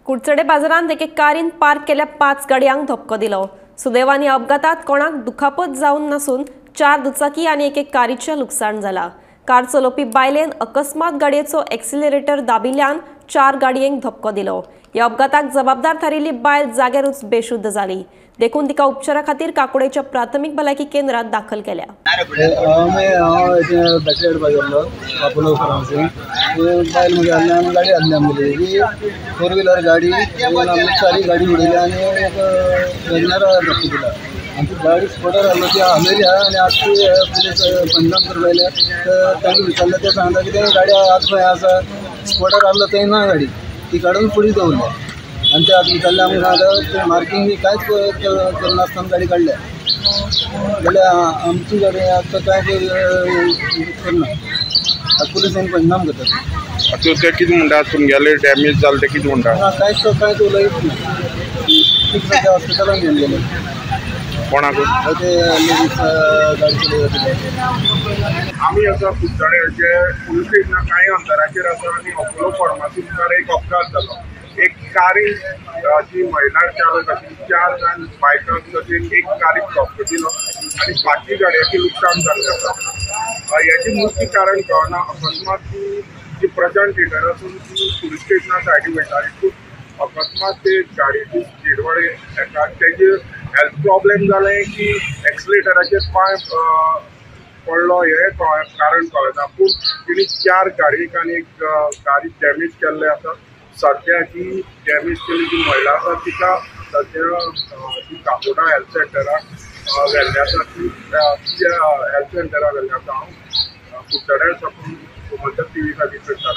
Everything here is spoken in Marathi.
कुडचडे बाजारांत एके कारीन पार्क केल्या 5 गाडयांक धक्को दिलो। सुदैवान या अपघातात कोणाक दुखापत जावन नसून 4 दुचाकी आनी एके कारीचे लुकसाण जाला। कार चलोवपी बायलेन अकस्मात गाडयेचो एक्सिलरेटर दाबिल्ल्यान 4 गाडयांक धक्को दिलो। या अपघाताक जबाबदार थारिल्ली बायल जाग्यारूच बेशुद्ध जाली। देखून तिका उपचारा खातीर काकुडेच्या प्राथमिक भलायकी केंद्रात दाखल केल्या। फोर व्हीलर गाड़ी सारी गाड़ी उडयली आनी धक्को दिला आनी ती गाडी स्पॉटार आहली ती हालयली आनी आतां पुलीस पंचनाम करपाक आयल्या तर तांकां विचारलें ते सांगता की ते गाडी आतां खंय आसा स्पॉटार आहलो थंय ना गाडी ती काडून फुडें दवरल्या आनी ते आतां विचारलें आमकां सांगता ते मार्किंग बी कांयच करनासतना गाडी काडल्या जाल्यार आमची गाडी आतां कांय करना पुलिसांनी पंचनाम करता। आता ते कितें म्हणटा तुमगेले डॅमेज जालें ते कितें म्हणटा कांयच उलयत ना ठीक सध्या हॉस्पिटलान घेवन गेले कोणाक ते लेडीज गाडी चलयता आमी आसा कुडचड्याचे पुलीस स्टेशना कांय अंतराचेर आसा आनी अपोलो फार्मासी मुखार एक अपघात जालो। एक कारीन जी महिला चालक आशिल्ली 4 जाण बायकांक तशेंच एक कारीक धक्को दिलो आनी बाकी गाडयांचें लुकसाण जाल्लें आसा। हेजें मुख्य कारण कळना अकस्मात जी प्रशांत थिएटर आसून ती पुलीस स्टेशना सायडीक वयताली पूण अकस्मात ते गाडयेची स्पीड येता तेजेर हेल्थ प्रॉब्लेम जालें की एक्सिलेटराचेर पांय पडलो हें कारण कळना पूण तेणी 4 गाडयेक आनी एक गाडी डॅमेज केल्ले आसा। सध्या जी डॅमेज केल्ली जी महिला आसा तिका सध्या ती काकोडा हेल्थ सेंटराक व्हेल्ले आसा ती हेल्थ सेंटराक व्हेल्ले आसा। हांव कुडचड्यार साकून गोमंतक टीव्ही खातीर प्रचार